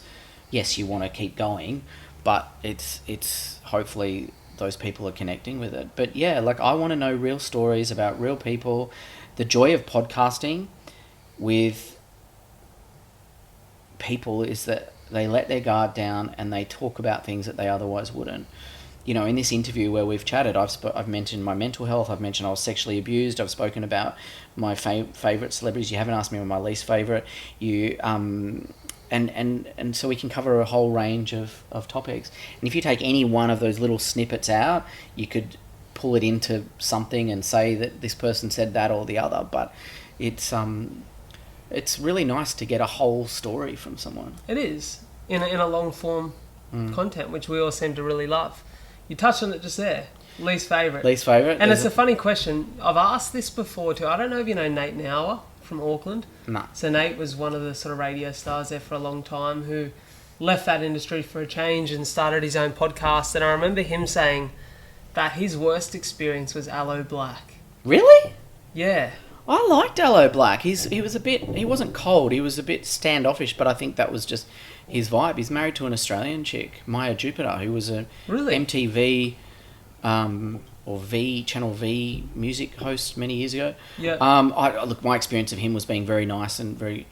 yes, you want to keep going, but it's hopefully those people are connecting with it. But yeah, like, I want to know real stories about real people. The joy of podcasting with people is that they let their guard down and they talk about things that they otherwise wouldn't. In this interview where we've chatted, I've mentioned my mental health, I've mentioned I was sexually abused, I've spoken about my favourite celebrities. You haven't asked me my least favourite. And so we can cover a whole range of topics. And if you take any one of those little snippets out, you could pull it into something and say that this person said that or the other. But it's really nice to get a whole story from someone. It is, in a long form content, which we all seem to really love. You touched on it just there. Least favourite. Least favourite. And it's a funny question. I've asked this before too. I don't know if you know Nate Nauer from Auckland. No. So Nate was one of the sort of radio stars there for a long time who left that industry for a change and started his own podcast. And I remember him saying that his worst experience was Aloe Black. Really? Yeah. I liked Aloe Black. He wasn't cold. He was a bit standoffish, but I think that was just his vibe. He's married to an Australian chick, Maya Jupiter, who was a MTV or Channel V music host many years ago. Yeah. My experience of him was being very nice and very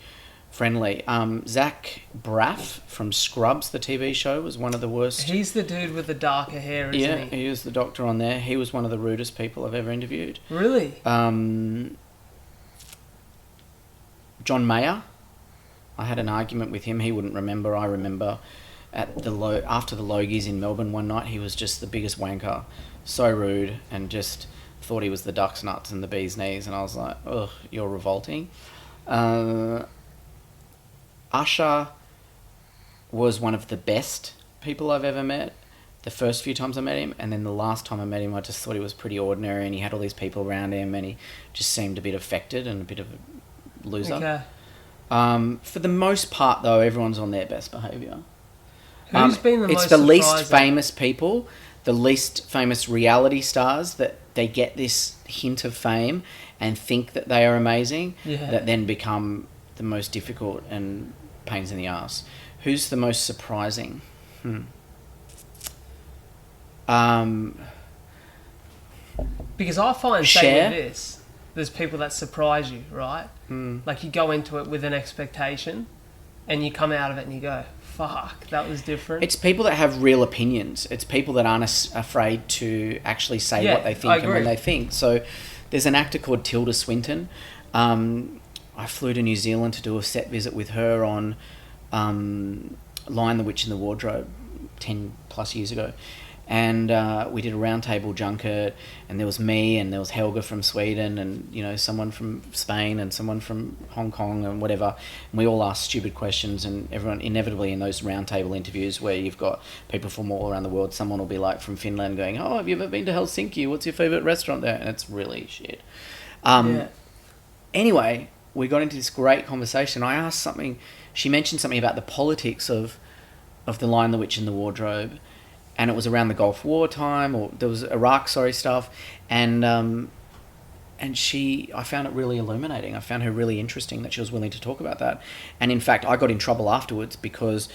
friendly. Zach Braff from Scrubs, the TV show, was one of the worst. He's the dude with the darker hair, isn't he? Yeah, he was the doctor on there. He was one of the rudest people I've ever interviewed. Really? John Mayer. I had an argument with him. He wouldn't remember. I remember after the Logies in Melbourne one night, he was just the biggest wanker. So rude, and just thought he was the duck's nuts and the bee's knees. And I was like, ugh, you're revolting. Usher was one of the best people I've ever met. The first few times I met him, and then the last time I met him, I just thought he was pretty ordinary, and he had all these people around him, and he just seemed a bit affected and a bit of a loser. Okay. For the most part, though, everyone's on their best behaviour. Who's been the most surprising? It's the least famous people, the least famous reality stars, that they get this hint of fame and think that they are amazing, that then become the most difficult and pains in the ass. Who's the most surprising? Because I find, say with this, there's people that surprise you, right? Like, you go into it with an expectation and you come out of it and you go, fuck, that was different. It's people that have real opinions. It's people that aren't afraid to actually say what they think and when they think. So there's an actor called Tilda Swinton. I flew to New Zealand to do a set visit with her on Lion, the Witch and the Wardrobe 10 plus years ago. And we did a roundtable junket, and there was me, and there was Helga from Sweden, and someone from Spain, and someone from Hong Kong, and whatever. And we all asked stupid questions, and everyone inevitably in those roundtable interviews where you've got people from all around the world, someone will be like from Finland going, "Oh, have you ever been to Helsinki? What's your favourite restaurant there?" And it's really shit. Anyway, we got into this great conversation. I asked something. She mentioned something about the politics of The Lion, the Witch, and the Wardrobe. And it was around the Gulf War time, or there was Iraq, stuff. And I found it really illuminating. I found her really interesting that she was willing to talk about that. And in fact, I got in trouble afterwards because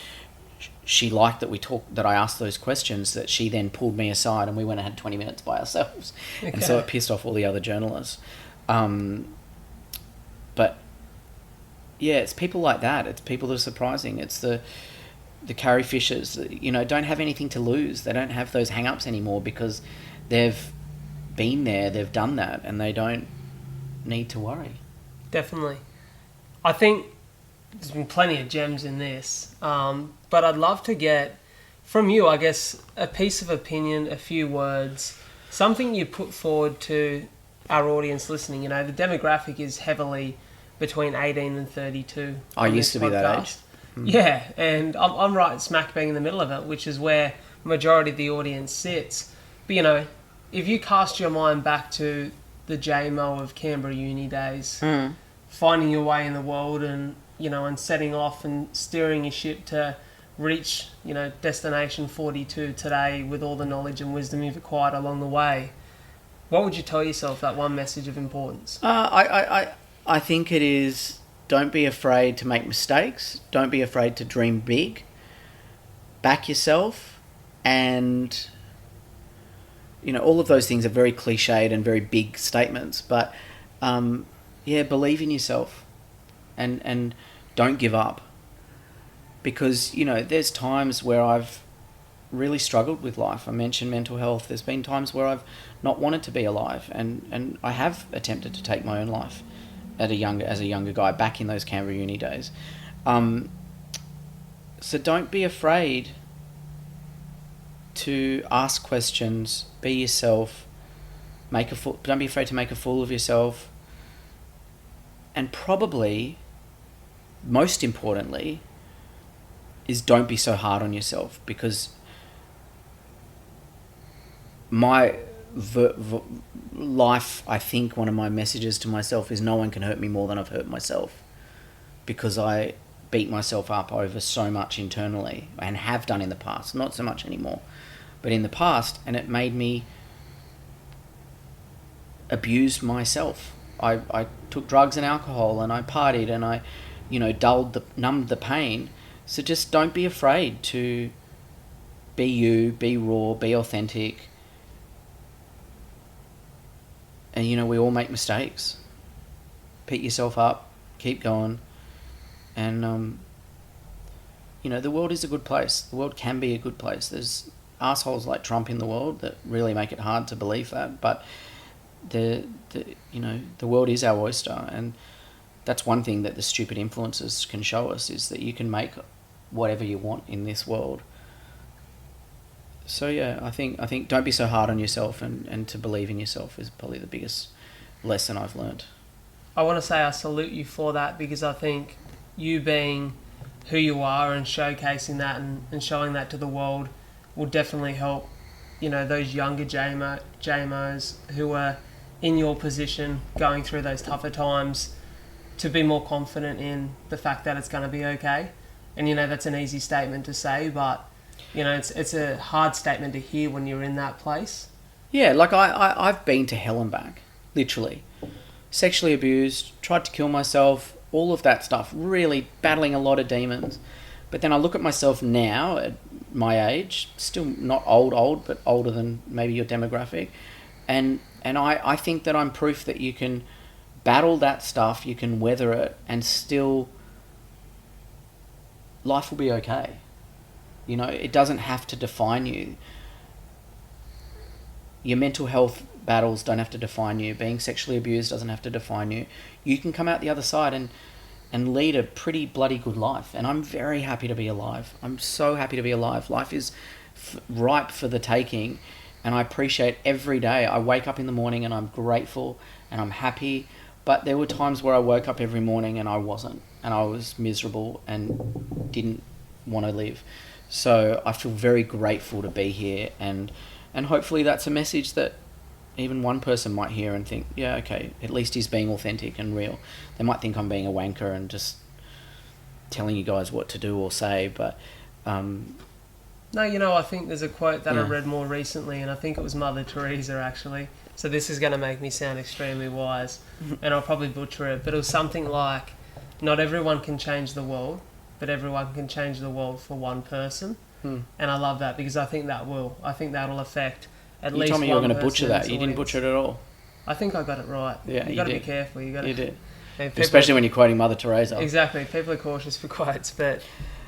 she liked that I asked those questions, that she then pulled me aside and we went and had 20 minutes by ourselves. Okay. And so it pissed off all the other journalists. But yeah, it's people like that. It's people that are surprising. It's the Carrie Fishers, don't have anything to lose. They don't have those hang-ups anymore because they've been there, they've done that, and they don't need to worry. Definitely. I think there's been plenty of gems in this, but I'd love to get from you, I guess, a piece of opinion, a few words, something you put forward to our audience listening. The demographic is heavily between 18 and 32. I used to be that age. Yeah, and I'm right smack bang in the middle of it, which is where majority of the audience sits. But, if you cast your mind back to the JMo of Canberra uni days, finding your way in the world and, and setting off and steering your ship to reach, destination 42 today with all the knowledge and wisdom you've acquired along the way, what would you tell yourself, that one message of importance? I think it is... Don't be afraid to make mistakes. Don't be afraid to dream big. Back yourself. And, all of those things are very cliched and very big statements. But, believe in yourself. And don't give up. Because, there's times where I've really struggled with life. I mentioned mental health. There's been times where I've not wanted to be alive. And I have attempted to take my own life. As a younger guy back in those Canberra uni days. So don't be afraid to ask questions, be yourself, don't be afraid to make a fool of yourself, and probably, most importantly, is don't be so hard on yourself, because my life, I think one of my messages to myself is no one can hurt me more than I've hurt myself, because I beat myself up over so much internally, and have done in the past, not so much anymore, but in the past, and it made me abuse myself. I took drugs and alcohol, and I partied, and I numbed the pain. So just don't be afraid to be you, be raw, be authentic. And, we all make mistakes. Pick yourself up, keep going. And, the world is a good place. The world can be a good place. There's assholes like Trump in the world that really make it hard to believe that. But, the world is our oyster. And that's one thing that the stupid influencers can show us, is that you can make whatever you want in this world. So yeah, I think don't be so hard on yourself, and to believe in yourself is probably the biggest lesson I've learned. I want to say I salute you for that, because I think you being who you are and showcasing that and showing that to the world will definitely help, those younger JMOs who are in your position going through those tougher times to be more confident in the fact that it's going to be okay. And, that's an easy statement to say, but it's a hard statement to hear when you're in that place. Yeah, like I've been to hell and back, literally. Sexually abused, tried to kill myself, all of that stuff, really battling a lot of demons. But then I look at myself now, at my age, still not old, but older than maybe your demographic. And I think that I'm proof that you can battle that stuff, you can weather it, and still life will be okay. It doesn't have to define you. Your mental health battles don't have to define you. Being sexually abused doesn't have to define you. You can come out the other side and lead a pretty bloody good life. And I'm very happy to be alive. I'm so happy to be alive. Life is ripe for the taking, and I appreciate every day. I wake up in the morning and I'm grateful and I'm happy, but there were times where I woke up every morning and I wasn't, and I was miserable and didn't want to live. So I feel very grateful to be here, and hopefully that's a message that even one person might hear and think, yeah, okay, at least he's being authentic and real. They might think I'm being a wanker and just telling you guys what to do or say, but no, I think there's a quote that I Yeah. read more recently, and I think it was Mother Teresa, actually. So this is going to make me sound extremely wise, and I'll probably butcher it, but it was something like, not everyone can change the world, but everyone can change the world for one person. And I love that, because I think that will. I think that'll affect at least one person. You told me you were going to butcher that. You didn't butcher it at all. I think I got it right. Yeah, you got to be careful. You did. People, Especially when you're quoting Mother Teresa. Exactly. People are cautious for quotes, but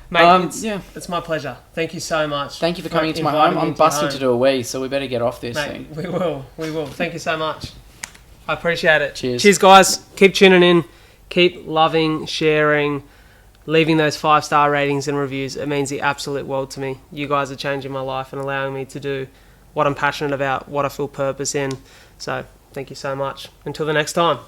mate, it's my pleasure. Thank you so much. Thank you for coming into my home. I'm busting to do a wee, so we better get off this thing. We will. Thank you so much. I appreciate it. Cheers, guys. Keep tuning in. Keep loving, sharing, leaving those 5-star ratings and reviews. It means the absolute world to me. You guys are changing my life and allowing me to do what I'm passionate about, what I feel purpose in. So thank you so much. Until the next time.